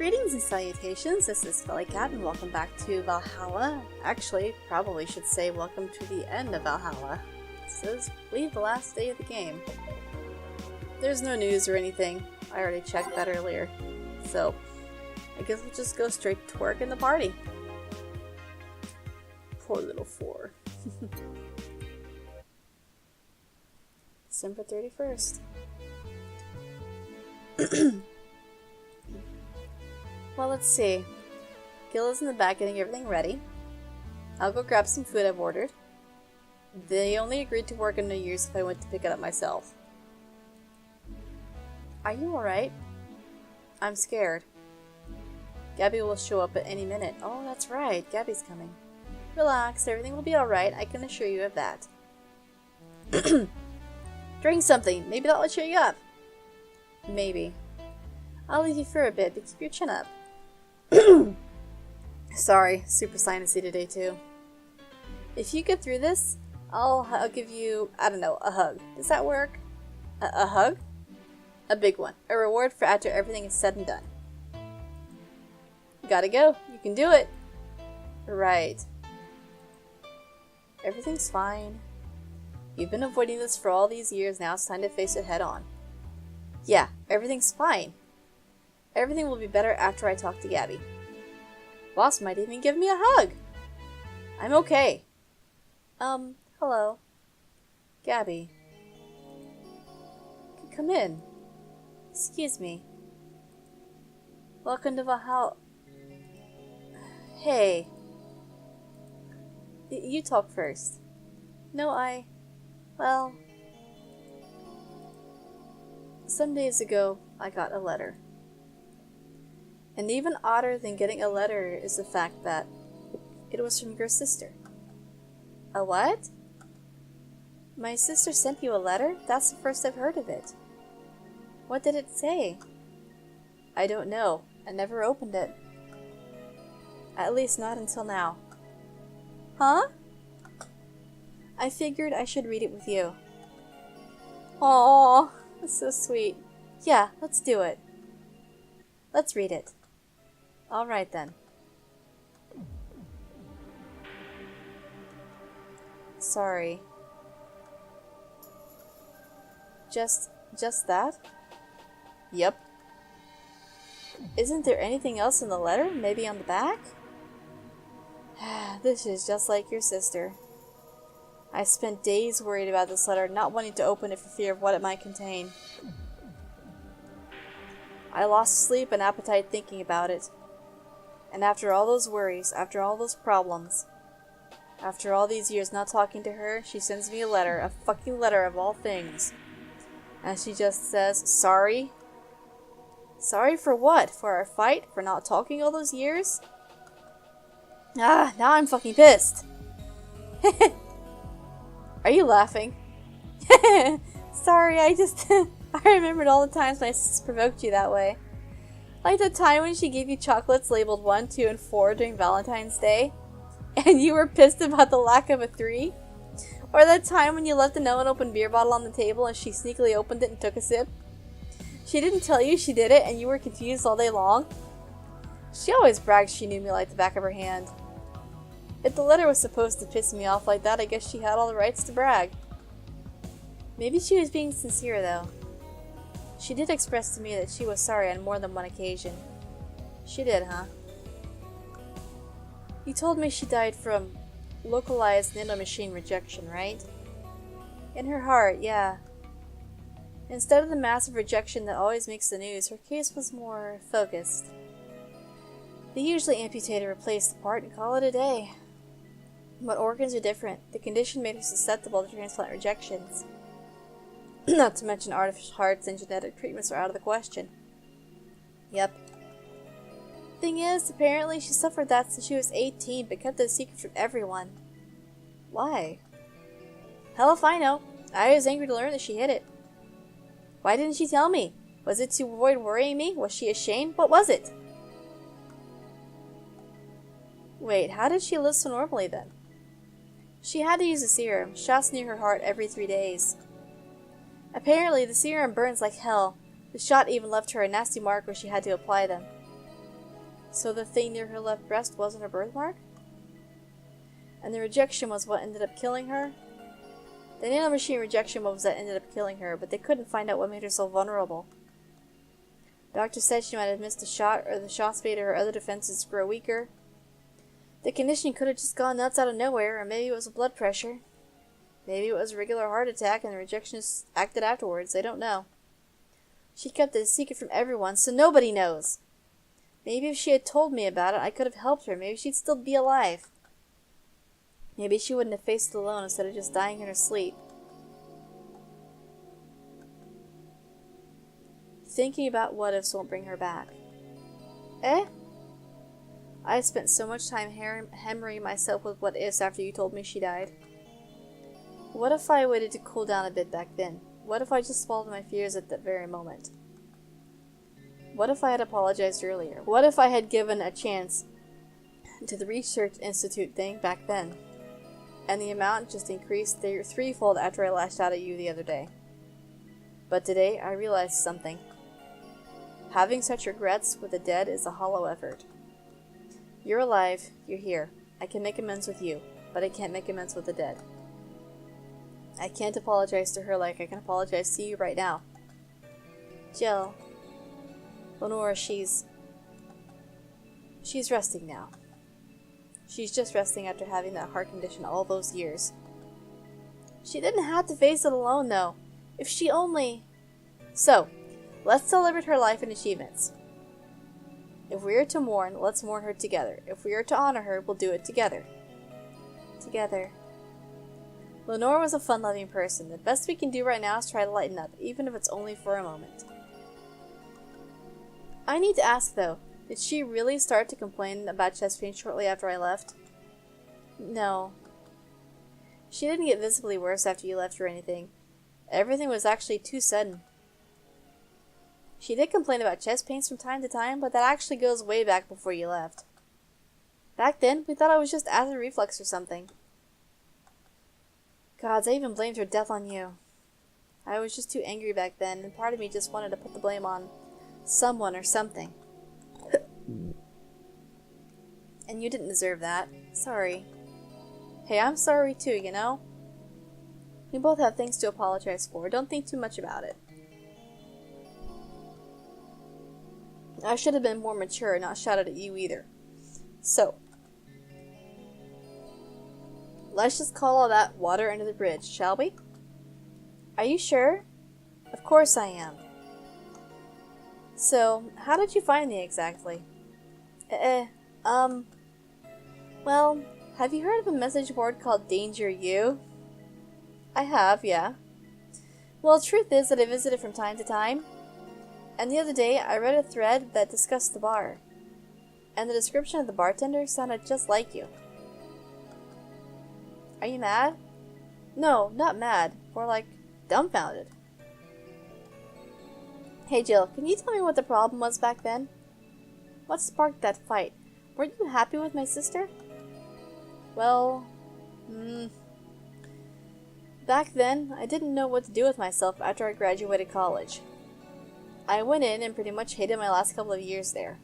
Greetings and salutations, this is Cat, and welcome back to Valhalla. Actually, probably should say welcome to the end of Valhalla. This is, I believe, the last day of the game. There's no news or anything. I already checked that earlier. So, I guess we'll just go straight to work in the party. Poor little 4. December 31st. Well, let's see. Gil is in the back getting everything ready. I'll go grab some food I've ordered. They only agreed to work on New Year's if I went to pick it up myself. Are you alright? I'm scared. Gabby will show up at any minute. Oh, that's right. Gabby's coming. Relax. Everything will be alright. I can assure you of that. Drink something. Maybe that'll cheer you up. Maybe. I'll leave you for a bit, but keep your chin up. Sorry, super sinusy today too. If you get through this, I'll give you, I don't know, a hug. Does that work? A hug? A big one. A reward for after everything is said and done. Gotta go. You can do it. Right. Everything's fine. You've been avoiding this for all these years, now it's time to face it head on. Yeah, everything's fine. Everything will be better after I talk to Gabby. Boss might even give me a hug. I'm okay. Hello. Gabby. Come in. Excuse me. Welcome to Valhalla. Hey. You talk first. No, well... Some days ago, I got a letter. And even odder than getting a letter is the fact that it was from your sister. A what? My sister sent you a letter? That's the first I've heard of it. What did it say? I don't know. I never opened it. At least not until now. Huh? I figured I should read it with you. Aww, that's so sweet. Yeah, let's do it. Let's read it. Alright then. Sorry. Just that? Yep. Isn't there anything else in the letter? Maybe on the back? This is just like your sister. I spent days worried about this letter, not wanting to open it for fear of what it might contain. I lost sleep and appetite thinking about it. And after all those worries, after all those problems, after all these years not talking to her, she sends me a letter, a fucking letter of all things. And she just says, sorry? Sorry for what? For our fight? For not talking all those years? Ah, now I'm fucking pissed. Are you laughing? Sorry, I remembered all the times my sis provoked you that way. Like the time when she gave you chocolates labeled 1, 2, and 4 during Valentine's Day, and you were pissed about the lack of a 3? Or that time when you left a no-one-opened beer bottle on the table and she sneakily opened it and took a sip? She didn't tell you she did it and you were confused all day long? She always brags she knew me like the back of her hand. If the letter was supposed to piss me off like that, I guess she had all the rights to brag. Maybe she was being sincere, though. She did express to me that she was sorry on more than one occasion. She did, huh? You told me she died from localized nanomachine rejection, right? In her heart, yeah. Instead of the massive rejection that always makes the news, her case was more focused. They usually amputate or replace the part and call it a day. But organs are different. The condition made her susceptible to transplant rejections. Not to mention artificial hearts and genetic treatments are out of the question. Yep. Thing is, apparently she suffered that since she was 18, but kept it a secret from everyone. Why? Hell if I know. I was angry to learn that she hid it. Why didn't she tell me? Was it to avoid worrying me? Was she ashamed? What was it? Wait, how did she live so normally then? She had to use a serum, shots near her heart every 3 days. Apparently, the serum burns like hell. The shot even left her a nasty mark where she had to apply them. So the thing near her left breast wasn't a birthmark? And the rejection was what ended up killing her? The nanomachine rejection was that ended up killing her, but they couldn't find out what made her so vulnerable. Doctor said she might have missed a shot, or the shots made her other defenses grow weaker. The condition could have just gone nuts out of nowhere, or maybe it was a blood pressure. Maybe it was a regular heart attack and the rejection just acted afterwards. They don't know. She kept it a secret from everyone, so nobody knows. Maybe if she had told me about it, I could have helped her. Maybe she'd still be alive. Maybe she wouldn't have faced it alone instead of just dying in her sleep. Thinking about what-ifs won't bring her back. Eh? I spent so much time hammering myself with what-ifs after you told me she died. What if I waited to cool down a bit back then? What if I just swallowed my fears at that very moment? What if I had apologized earlier? What if I had given a chance to the Research Institute thing back then? And the amount just increased threefold after I lashed out at you the other day. But today, I realized something. Having such regrets with the dead is a hollow effort. You're alive, you're here. I can make amends with you, but I can't make amends with the dead. I can't apologize to her like I can apologize to you right now. Jill. Lenore, she's resting now. She's just resting after having that heart condition all those years. She didn't have to face it alone, though. If she only... So, let's celebrate her life and achievements. If we are to mourn, let's mourn her together. If we are to honor her, we'll do it together. Together. Lenore was a fun-loving person. The best we can do right now is try to lighten up, even if it's only for a moment. I need to ask, though, did she really start to complain about chest pain shortly after I left? No. She didn't get visibly worse after you left or anything. Everything was actually too sudden. She did complain about chest pains from time to time, but that actually goes way back before you left. Back then, we thought it was just acid reflux or something. Gods, I even blamed her death on you. I was just too angry back then, and part of me just wanted to put the blame on someone or something. And you didn't deserve that. Sorry. Hey, I'm sorry too, you know? We both have things to apologize for. Don't think too much about it. I should have been more mature and not shouted at you either. So, let's just call all that water under the bridge, shall we? Are you sure? Of course I am. So, how did you find me exactly? Well, have you heard of a message board called Danger U? I have, yeah. Well, the truth is that I visit it from time to time. And the other day, I read a thread that discussed the bar. And the description of the bartender sounded just like you. Are you mad? No, not mad. More like dumbfounded. Hey Jill, can you tell me what the problem was back then? What sparked that fight? Weren't you happy with my sister? Well, back then, I didn't know what to do with myself after I graduated college. I went in and pretty much hated my last couple of years there.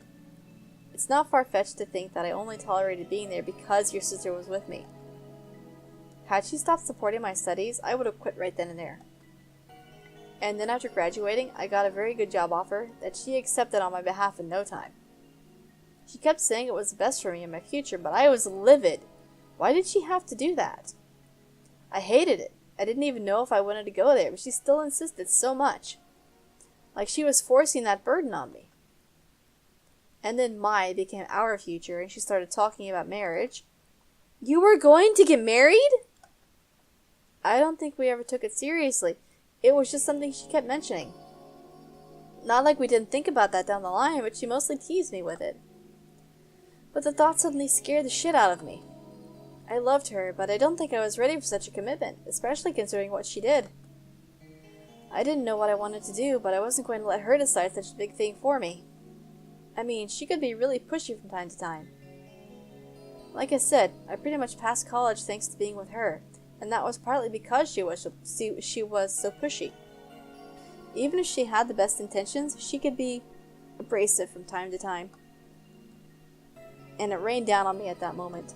It's not far-fetched to think that I only tolerated being there because your sister was with me. Had she stopped supporting my studies, I would have quit right then and there. And then after graduating, I got a very good job offer that she accepted on my behalf in no time. She kept saying it was the best for me in my future, but I was livid. Why did she have to do that? I hated it. I didn't even know if I wanted to go there, but she still insisted so much. Like she was forcing that burden on me. And then my became our future, and she started talking about marriage. You were going to get married? I don't think we ever took it seriously. It was just something she kept mentioning. Not like we didn't think about that down the line, but she mostly teased me with it. But the thought suddenly scared the shit out of me. I loved her, but I don't think I was ready for such a commitment, especially considering what she did. I didn't know what I wanted to do, but I wasn't going to let her decide such a big thing for me. I mean, she could be really pushy from time to time. Like I said, I pretty much passed college thanks to being with her, and that was partly because she was so pushy. Even if she had the best intentions, she could be abrasive from time to time. and it rained down on me at that moment.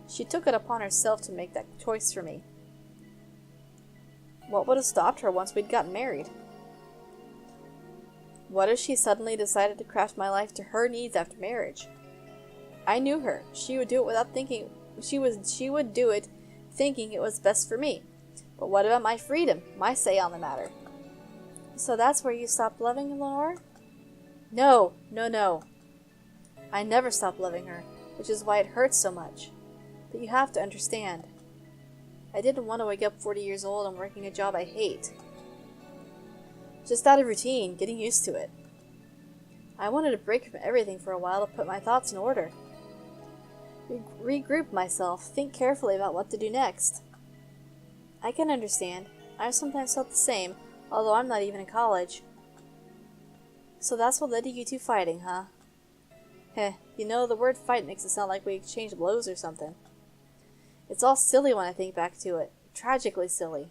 She took it upon herself to make that choice for me. What would have stopped her once we'd gotten married? What if she suddenly decided to craft my life to her needs after marriage? I knew her. She would do it without thinking. She would do it thinking it was best for me. But what about my freedom, my say on the matter? So that's where you stopped loving Lenore? No. I never stopped loving her, which is why it hurts so much. But you have to understand. I didn't want to wake up 40 years old and working a job I hate. Just out of routine, getting used to it. I wanted to break from everything for a while to put my thoughts in order. Regroup myself, think carefully about what to do next. I can understand. I've sometimes felt the same, although I'm not even in college. So that's what led to you two fighting, huh? Heh, you know, the word fight makes it sound like we exchanged blows or something. It's all silly when I think back to it. Tragically silly.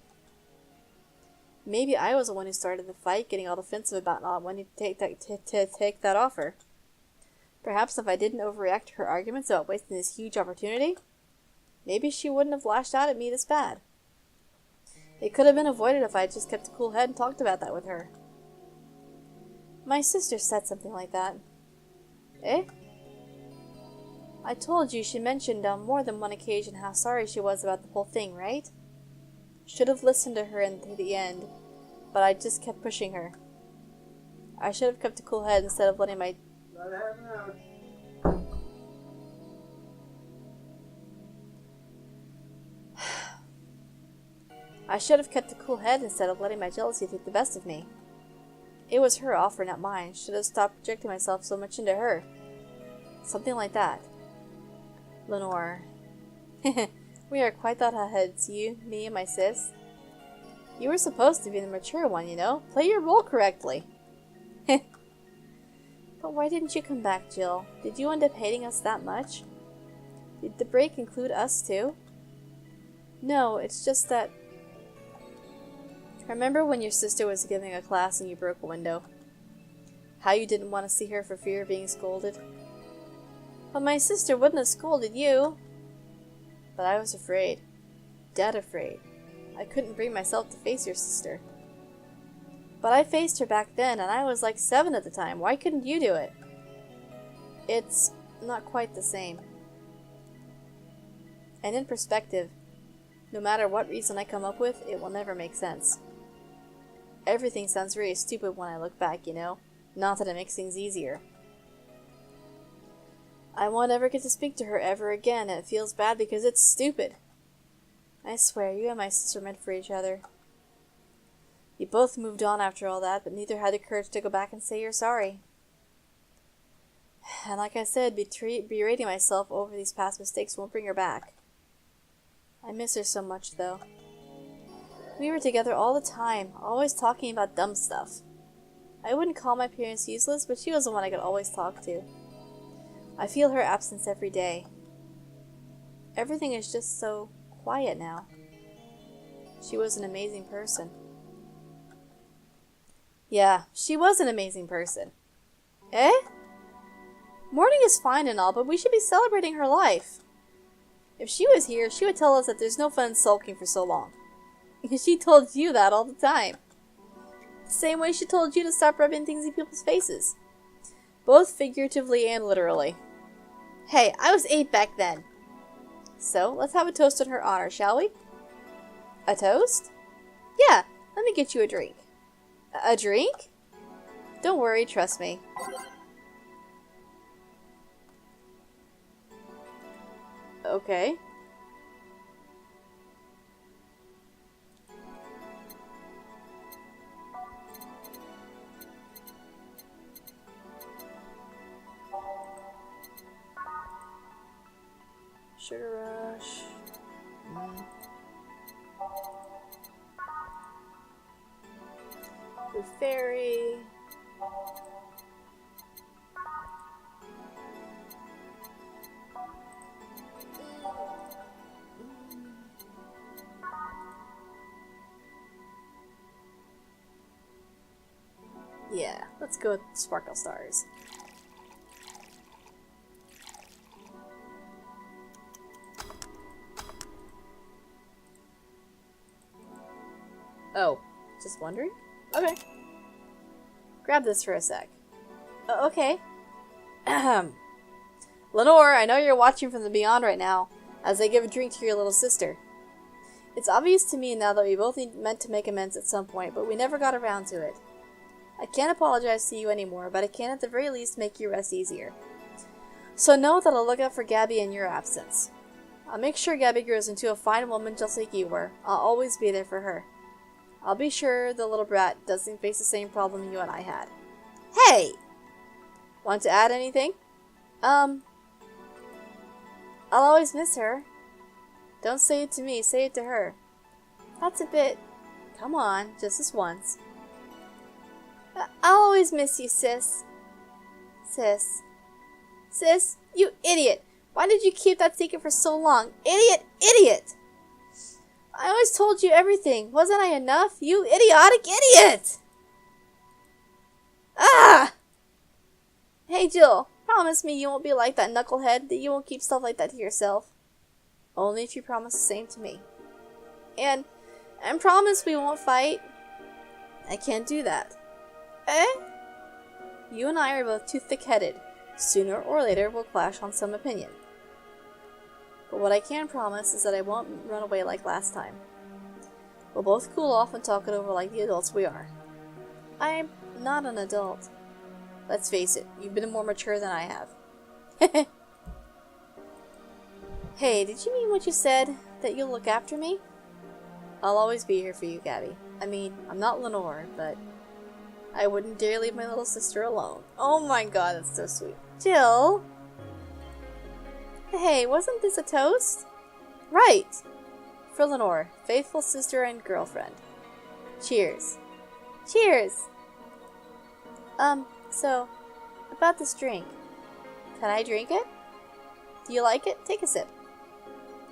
Maybe I was the one who started the fight, getting all defensive about not wanting to take that offer. Perhaps if I didn't overreact to her arguments about wasting this huge opportunity, maybe she wouldn't have lashed out at me this bad. It could have been avoided if I had just kept a cool head and talked about that with her. My sister said something like that. Eh? I told you she mentioned on more than one occasion how sorry she was about the whole thing, right? Should have listened to her in the end, but I just kept pushing her. I should have kept a cool head instead of letting my... I should have kept a cool head instead of letting my jealousy take the best of me. It was her offer, not mine. Should have stopped projecting myself so much into her. Something like that. Lenore. We are quite the hotheads, you, me, and my sis. You were supposed to be the mature one, you know. Play your role correctly. But why didn't you come back, Jill? Did you end up hating us that much? Did the break include us, too? No, it's just that... Remember when your sister was giving a class and you broke a window? How you didn't want to see her for fear of being scolded? But my sister wouldn't have scolded you. But I was afraid. Dead afraid. I couldn't bring myself to face your sister. But I faced her back then, and I was like 7 at the time. Why couldn't you do it? It's not quite the same. And in perspective, no matter what reason I come up with, it will never make sense. Everything sounds really stupid when I look back, you know? Not that it makes things easier. I won't ever get to speak to her ever again, and it feels bad because it's stupid. I swear, you and my sister were meant for each other. You both moved on after all that, but neither had the courage to go back and say you're sorry. And like I said, berating myself over these past mistakes won't bring her back. I miss her so much, though. We were together all the time, always talking about dumb stuff. I wouldn't call my parents useless, but she was the one I could always talk to. I feel her absence every day. Everything is just so quiet now. She was an amazing person. Yeah, she was an amazing person. Eh? Mourning is fine and all, but we should be celebrating her life. If she was here, she would tell us that there's no fun sulking for so long. She told you that all the time. The same way she told you to stop rubbing things in people's faces. Both figuratively and literally. Hey, I was 8 back then. So, let's have a toast in her honor, shall we? A toast? Yeah, let me get you a drink. A drink? Don't worry, trust me. Okay. Sugar Rush. Blue Fairy. Yeah, let's go with Sparkle Stars. Just wondering? Okay. Grab this for a sec. Okay. Lenore, I know you're watching from the beyond right now, as I give a drink to your little sister. It's obvious to me now that we both meant to make amends at some point, but we never got around to it. I can't apologize to you anymore, but I can at the very least make your rest easier. So know that I'll look out for Gabby in your absence. I'll make sure Gabby grows into a fine woman just like you were. I'll always be there for her. I'll be sure the little brat doesn't face the same problem you and I had. Hey! Want to add anything? I'll always miss her. Don't say it to me, say it to her. That's a bit... Come on, just this once. I'll always miss you, sis. Sis. Sis, you idiot! Why did you keep that secret for so long? Idiot! Idiot! I always told you everything. Wasn't I enough? You idiotic idiot! Ah! Hey, Jill. Promise me you won't be like that knucklehead, that you won't keep stuff like that to yourself. Only if you promise the same to me. And promise we won't fight. I can't do that. Eh? You and I are both too thick-headed. Sooner or later we'll clash on some opinion. But what I can promise is that I won't run away like last time. We'll both cool off and talk it over like the adults we are. I'm not an adult. Let's face it, you've been more mature than I have. Hey, did you mean what you said? That you'll look after me? I'll always be here for you, Gabby. I mean, I'm not Lenore, but I wouldn't dare leave my little sister alone. Oh my god, that's so sweet. Jill? Hey, wasn't this a toast? Right! For Lenore, faithful sister and girlfriend. Cheers. Cheers! So, about this drink. Can I drink it? Do you like it? Take a sip.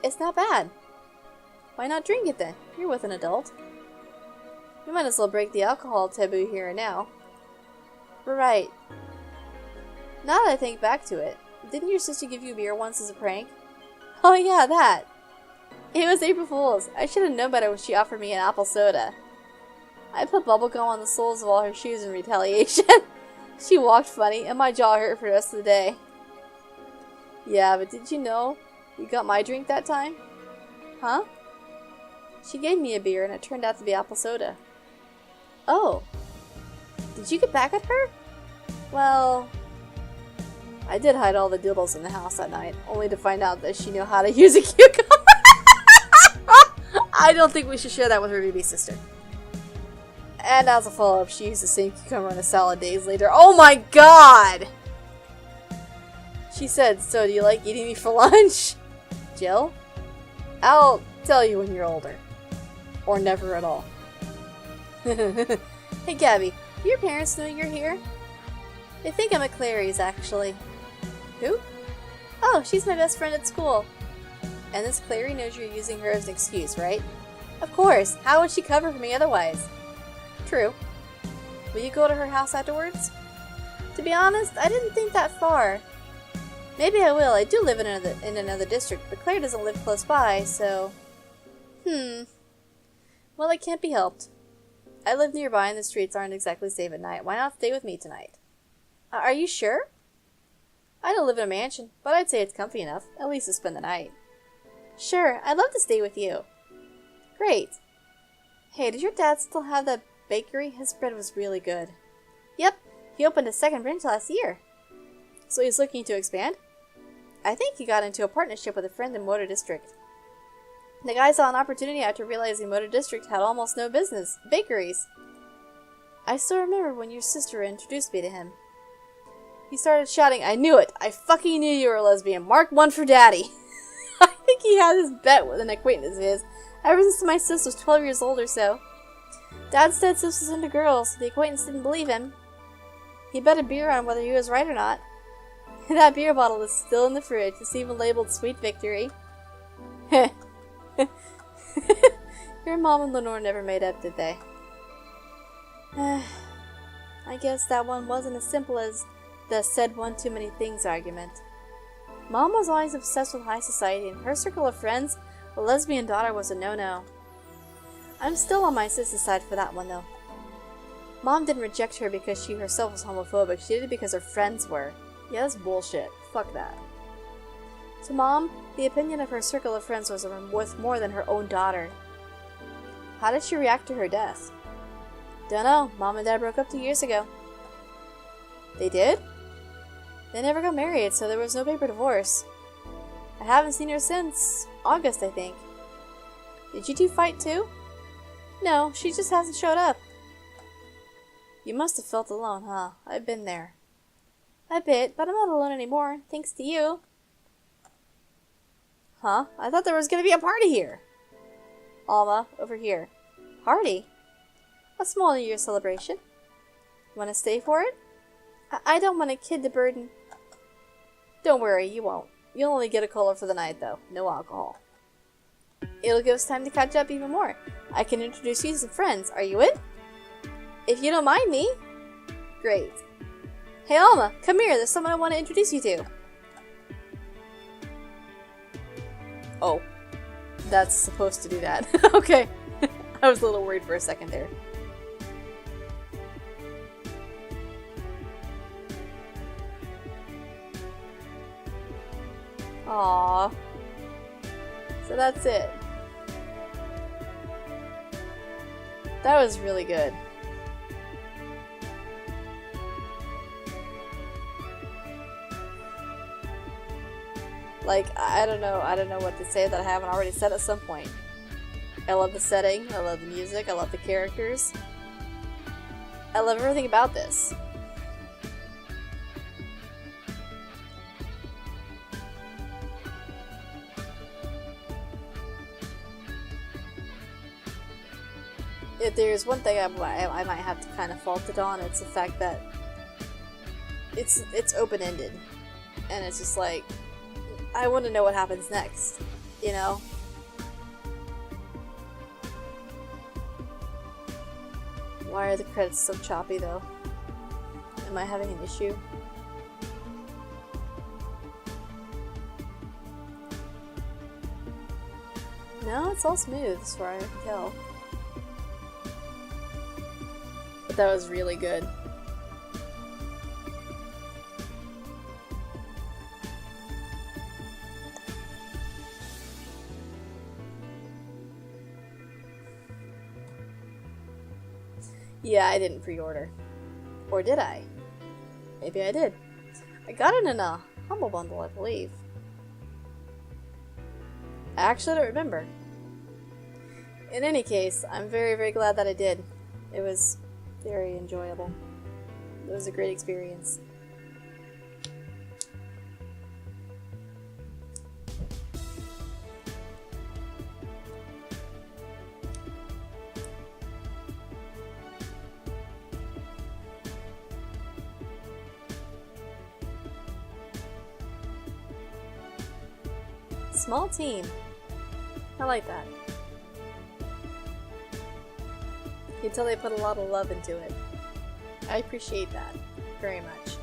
It's not bad. Why not drink it then? You're with an adult. We might as well break the alcohol taboo here and now. Right. Now that I think back to it, didn't your sister give you beer once as a prank? Oh yeah, that. It was April Fool's. I should have known better when she offered me an apple soda. I put bubblegum on the soles of all her shoes in retaliation. She walked funny, and my jaw hurt for the rest of the day. Yeah, but did you know you got my drink that time? Huh? She gave me a beer, and it turned out to be apple soda. Oh. Did you get back at her? Well, I did hide all the doodles in the house that night, only to find out that she knew how to use a cucumber. I don't think we should share that with her baby sister. And as a follow-up, she used the same cucumber in a salad days later. Oh my god! She said, so do you like eating me for lunch? Jill? I'll tell you when you're older. Or never at all. Hey Gabby, do your parents know you're here? They think I'm at Clary's, actually. Who? Oh, she's my best friend at school. And this Clary knows you're using her as an excuse, right? Of course! How would she cover for me otherwise? True. Will you go to her house afterwards? To be honest, I didn't think that far. Maybe I will. I do live in another district, but Claire doesn't live close by, so... Well, it can't be helped. I live nearby and the streets aren't exactly safe at night. Why not stay with me tonight? Are you sure? I don't live in a mansion, but I'd say it's comfy enough, at least to spend the night. Sure, I'd love to stay with you. Great. Hey, does your dad still have that bakery? His bread was really good. Yep, he opened a second branch last year. So he's looking to expand? I think he got into a partnership with a friend in Motor District. The guy saw an opportunity after realizing Motor District had almost no bakeries. I still remember when your sister introduced me to him. He started shouting, I knew it! I fucking knew you were a lesbian! Mark 1 for daddy! I think he had his bet with an acquaintance of his, ever since my sis was 12 years old or so. Dad said sis was into girls, so the acquaintance didn't believe him. He bet a beer on whether he was right or not. That beer bottle is still in the fridge. It's even labeled Sweet Victory. Your mom and Lenore never made up, did they? I guess that one wasn't as simple as the said one too many things argument. Mom was always obsessed with high society, and her circle of friends, a lesbian daughter was a no-no. I'm still on my sister's side for that one, though. Mom didn't reject her because she herself was homophobic. She did it because her friends were. Yeah, that's bullshit. Fuck that. To Mom, the opinion of her circle of friends was worth more than her own daughter. How did she react to her death? Dunno. Mom and Dad broke up 2 years ago. They did? They never got married, so there was no paper divorce. I haven't seen her since August, I think. Did you two fight too? No, she just hasn't showed up. You must have felt alone, huh? I've been there. A bit, but I'm not alone anymore, thanks to you. Huh? I thought there was gonna be a party here. Alma, over here. Party? A small New Year's celebration. Wanna stay for it? I don't want a kid to burden. Don't worry, you won't. You'll only get a cola for the night, though. No alcohol. It'll give us time to catch up even more. I can introduce you to some friends. Are you in? If you don't mind me. Great. Hey, Alma, come here. There's someone I want to introduce you to. Oh. That's supposed to do that. Okay. I was a little worried for a second there. Aww. So that's it. That was really good. Like, I don't know what to say that I haven't already said at some point. I love the setting, I love the music, I love the characters. I love everything about this. If there's one thing I might have to kind of fault it on, it's the fact that it's open-ended. And it's just like, I want to know what happens next, you know? Why are the credits so choppy, though? Am I having an issue? No, it's all smooth, as far as I can tell. But that was really good. Yeah, I didn't pre-order. Or did I? Maybe I did. I got it in a Humble Bundle, I believe. I actually don't remember. In any case, I'm very, very glad that I did. It was very enjoyable. It was a great experience. Small team. I like that. You can tell they put a lot of love into it. I appreciate that very much.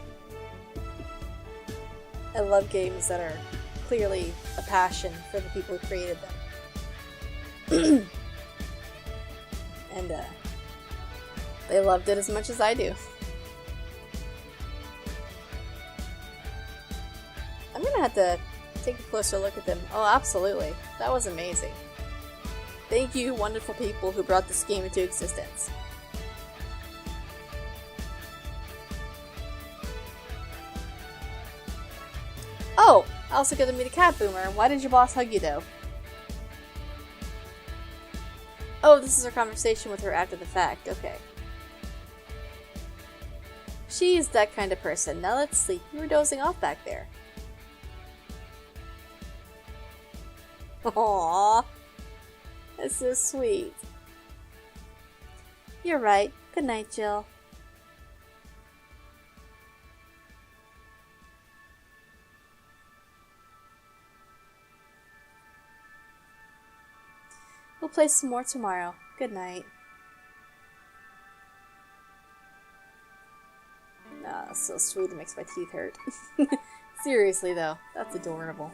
I love games that are clearly a passion for the people who created them. And they loved it as much as I do. I'm gonna have to take a closer look at them. Oh, absolutely. That was amazing. Thank you, wonderful people who brought this game into existence. Oh, I also got to meet a cat boomer. Why did your boss hug you, though? Oh, this is our conversation with her after the fact. Okay. She's that kind of person. Now let's sleep. You were dozing off back there. Aww. That's so sweet. You're right. Good night, Jill. We'll play some more tomorrow. Good night. Ah, that's so sweet. It makes my teeth hurt. Seriously, though. That's adorable.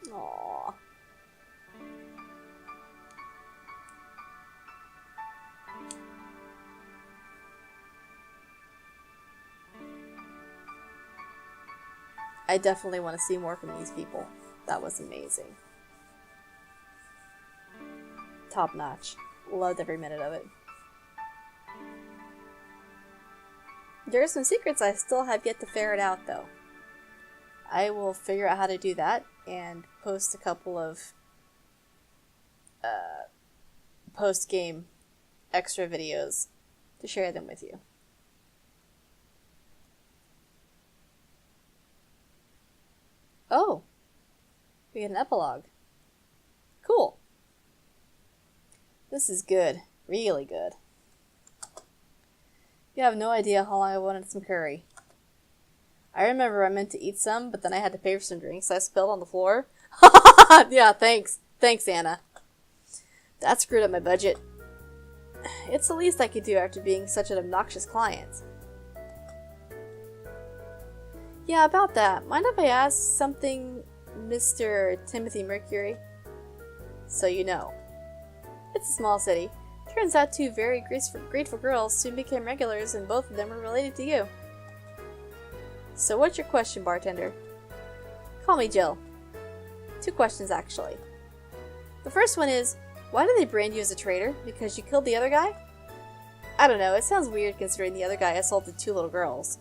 Aww. I definitely want to see more from these people. That was amazing. Top notch. Loved every minute of it. There are some secrets I still have yet to ferret out, though. I will figure out how to do that and post a couple of post-game extra videos to share them with you. Oh, we get an epilogue. Cool. This is good. Really good. You have no idea how long I wanted some curry. I remember I meant to eat some, but then I had to pay for some drinks, so I spilled on the floor. Yeah, thanks. Thanks, Anna. That screwed up my budget. It's the least I could do after being such an obnoxious client. Yeah, about that. Mind if I ask something, Mr. Timothy Mercury? So you know. It's a small city. Turns out two very grateful girls soon became regulars, and both of them were related to you. So what's your question, bartender? Call me Jill. 2 questions, actually. The first one is, why do they brand you as a traitor? Because you killed the other guy? I don't know, it sounds weird considering the other guy assaulted 2 little girls.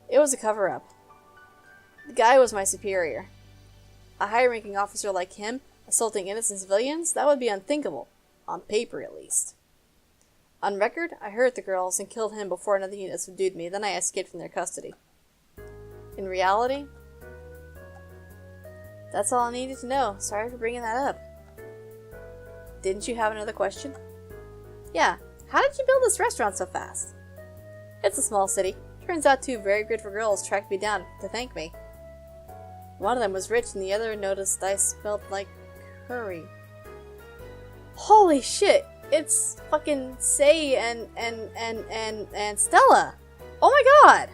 It was a cover-up. The guy was my superior. A high-ranking officer like him assaulting innocent civilians? That would be unthinkable. On paper, at least. On record, I hurt the girls and killed him before another unit subdued me, then I escaped from their custody. In reality, that's all I needed to know. Sorry for bringing that up. Didn't you have another question? Yeah, how did you build this restaurant so fast? It's a small city. Turns out 2 very grateful girls tracked me down to thank me. One of them was rich and the other noticed I smelled like curry. Holy shit! It's fucking Say and Stella! Oh my god!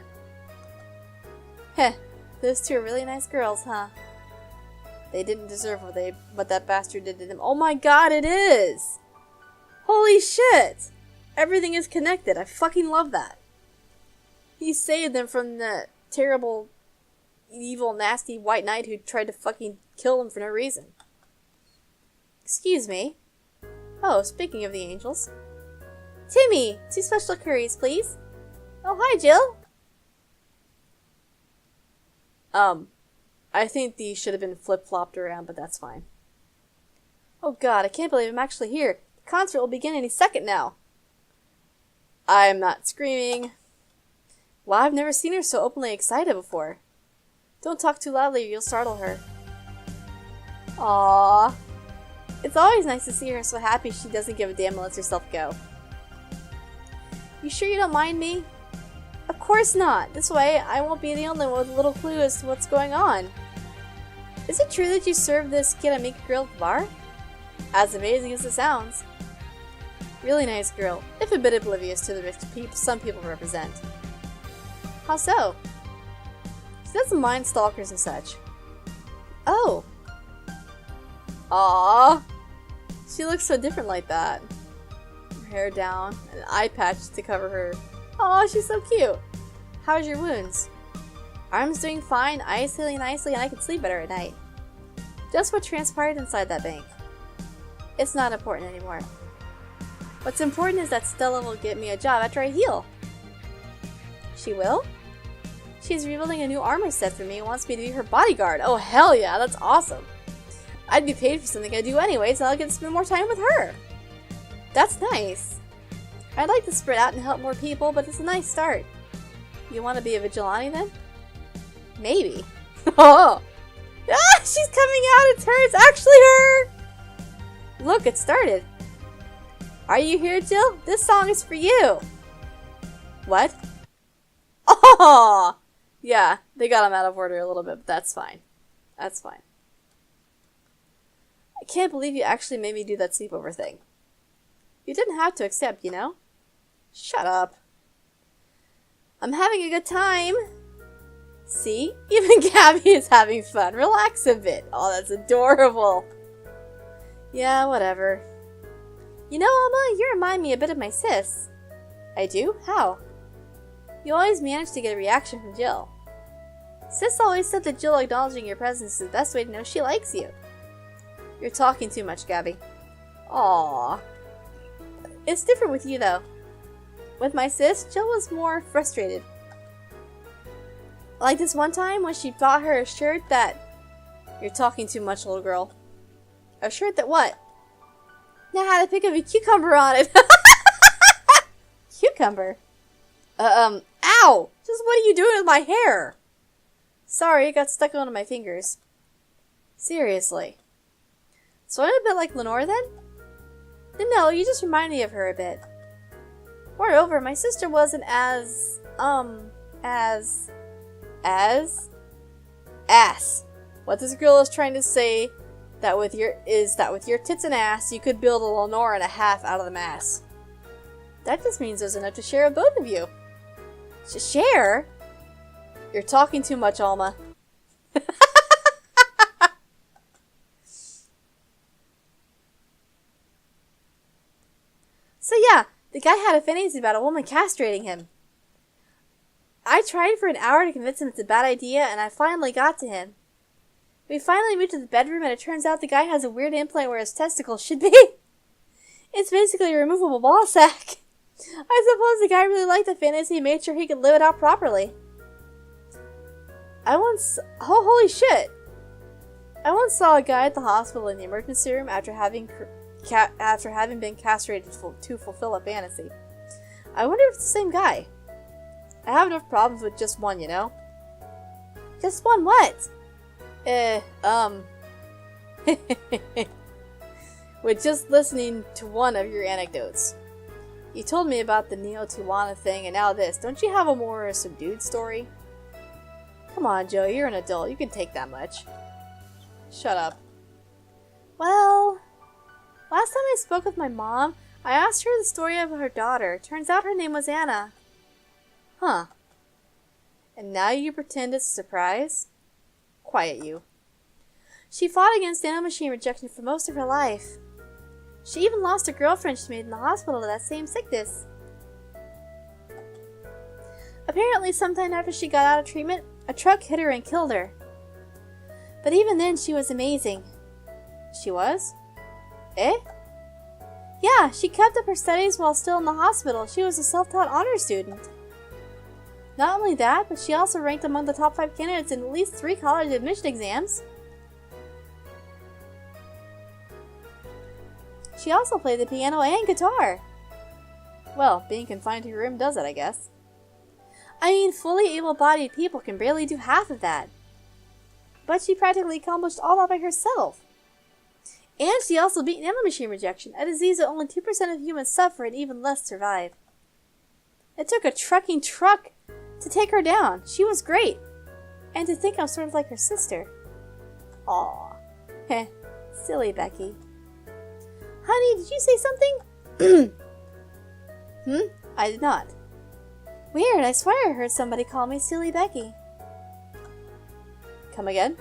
Heh, those 2 are really nice girls, huh? They didn't deserve what that bastard did to them. Oh my god, it is! Holy shit! Everything is connected. I fucking love that. He saved them from the terrible, evil, nasty white knight who tried to fucking kill them for no reason. Excuse me. Oh, speaking of the angels. Timmy, 2 special curries, please. Oh, hi, Jill. I think these should have been flip-flopped around, but that's fine. Oh god, I can't believe I'm actually here. The concert will begin any second now. I'm not screaming. Well, I've never seen her so openly excited before. Don't talk too loudly or you'll startle her. Aww. It's always nice to see her so happy she doesn't give a damn and lets herself go. You sure you don't mind me? Of course not. This way, I won't be the only one with a little clue as to what's going on. Is it true that you served this kid a meek girl at the bar? As amazing as it sounds. Really nice girl, if a bit oblivious to the risks some people represent. How so? She doesn't mind stalkers and such. Oh. Aww. She looks so different like that. Her hair down, and an eye patch to cover her. Aw, she's so cute. How's your wounds? Arm's doing fine, eyes healing nicely, and I can sleep better at night. Just what transpired inside that bank. It's not important anymore. What's important is that Stella will get me a job after I heal. She will? She's rebuilding a new armor set for me and wants me to be her bodyguard. Oh, hell yeah, that's awesome. I'd be paid for something I do anyway, so I'll get to spend more time with her. That's nice. I'd like to spread out and help more people, but it's a nice start. You want to be a vigilante then? Maybe. Oh! Ah, she's coming out! It's her! It's actually her! Look, it started. Are you here, Jill? This song is for you! What? Oh! Yeah, they got him out of order a little bit, but that's fine. That's fine. I can't believe you actually made me do that sleepover thing. You didn't have to accept, you know? Shut up. I'm having a good time. See? Even Gabby is having fun. Relax a bit. Oh, that's adorable. Yeah, whatever. You know, Alma, you remind me a bit of my sis. I do? How? You always manage to get a reaction from Jill. Sis always said that Jill acknowledging your presence is the best way to know she likes you. You're talking too much, Gabby. Aww. It's different with you, though. With my sis, Jill was more frustrated. Like this one time when she bought her a shirt that... You're talking too much, little girl. A shirt that what? Now had a pic of a cucumber on it. Cucumber? Ow! Just what are you doing with my hair? Sorry, it got stuck onto my fingers. Seriously. So I'm a bit like Lenore then? No, you just remind me of her a bit. Moreover, my sister wasn't as ass. What this girl is trying to say that with your tits and ass, you could build a Lenore and a half out of the mass. That just means there's enough to share with both of you. Share? You're talking too much, Alma. So yeah, the guy had a fantasy about a woman castrating him. I tried for an hour to convince him it's a bad idea, and I finally got to him. We finally moved to the bedroom, and it turns out the guy has a weird implant where his testicles should be. It's basically a removable ball sack. I suppose the guy really liked the fantasy and made sure he could live it out properly. Holy shit! I once saw a guy at the hospital in the emergency room after having been castrated to fulfill a fantasy. I wonder if it's the same guy. I have enough problems with just one, you know? Just one what? With just listening to one of your anecdotes. You told me about the Neo-Tijuana thing and now this. Don't you have a more subdued story? Come on, Joe, you're an adult. You can take that much. Shut up. Well, last time I spoke with my mom, I asked her the story of her daughter. Turns out her name was Anna. Huh. And now you pretend it's a surprise? Quiet you. She fought against nanomachine rejection for most of her life. She even lost a girlfriend she made in the hospital to that same sickness. Apparently, sometime after she got out of treatment, a truck hit her and killed her. But even then, she was amazing. She was? Eh? Yeah, she kept up her studies while still in the hospital. She was a self-taught honor student. Not only that, but she also ranked among the top 5 candidates in at least 3 college admission exams. She also played the piano and guitar. Well, being confined to her room does it, I guess. I mean, fully able-bodied people can barely do half of that. But she practically accomplished all that by herself. And she also beat nanomachine rejection, a disease that only 2% of humans suffer and even less survive. It took a trucking truck to take her down. She was great. And to think I'm sort of like her sister. Aw. Heh. Silly Becky. Honey, did you say something? I did not. Weird, I swear I heard somebody call me Silly Becky. Come again?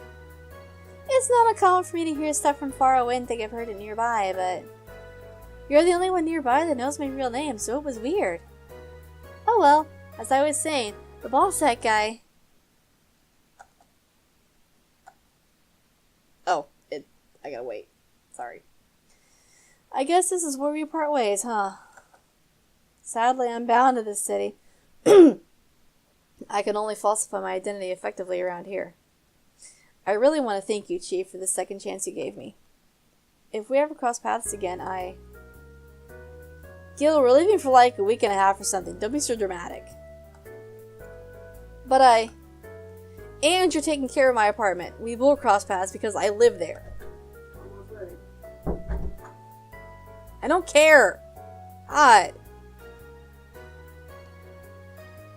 It's not uncommon for me to hear stuff from far away and think I've heard it nearby, but... You're the only one nearby that knows my real name, so it was weird. Oh well, as I was saying, the ball sack guy... Oh, I gotta wait. Sorry. I guess this is where we part ways, huh? Sadly, I'm bound to this city. I can only falsify my identity effectively around here. I really want to thank you, Chief, for the second chance you gave me. If we ever cross paths again, Gil, we're leaving for like a week and a half or something. Don't be so dramatic. But and you're taking care of my apartment. We will cross paths because I live there. I don't care. God.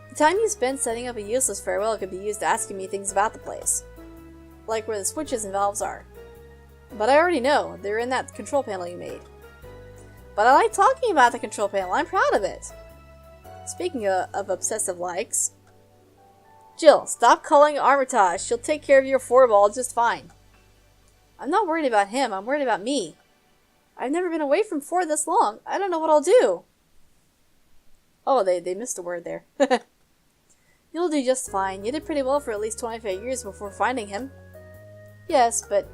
The time you spend setting up a useless farewell could be used asking me things about the place. Like where the switches and valves are. But I already know. They're in that control panel you made. But I like talking about the control panel. I'm proud of it. Speaking of obsessive likes. Jill, stop calling Armitage. She'll take care of your 4-ball just fine. I'm not worried about him. I'm worried about me. I've never been away from 4 this long. I don't know what I'll do. Oh, they missed a word there. You'll do just fine. You did pretty well for at least 25 years before finding him. Yes, but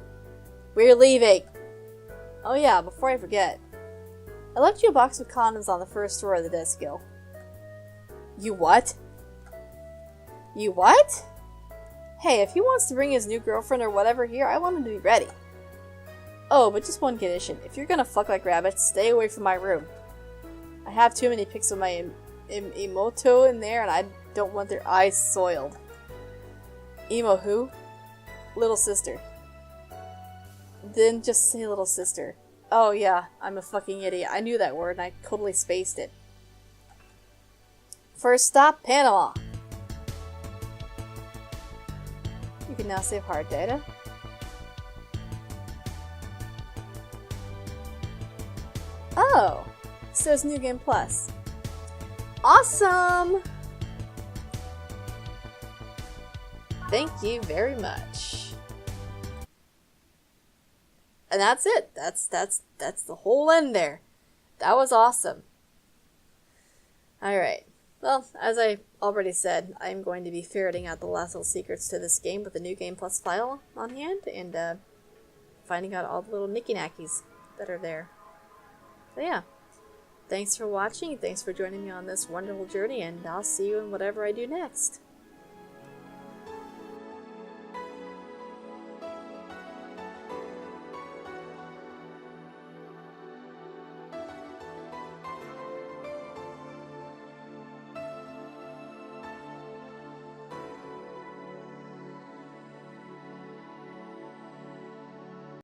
we're leaving. Oh yeah, before I forget. I left you a box of condoms on the first drawer of the desk, Gil. You what? You what? Hey, if he wants to bring his new girlfriend or whatever here, I want him to be ready. Oh, but just one condition. If you're gonna fuck like rabbits, stay away from my room. I have too many pics of my Emoto in there, and I don't want their eyes soiled. Emo who? Little sister. Then just say little sister. Oh yeah, I'm a fucking idiot. I knew that word and I totally spaced it. First stop, Panama. You can now save hard data. Oh, so it's New Game Plus. Awesome! Thank you very much. And that's it. That's the whole end there. That was awesome. Alright. Well, as I already said, I'm going to be ferreting out the last little secrets to this game with the New Game Plus file on hand and finding out all the little knicky-knackies that are there. So yeah. Thanks for watching, thanks for joining me on this wonderful journey, and I'll see you in whatever I do next.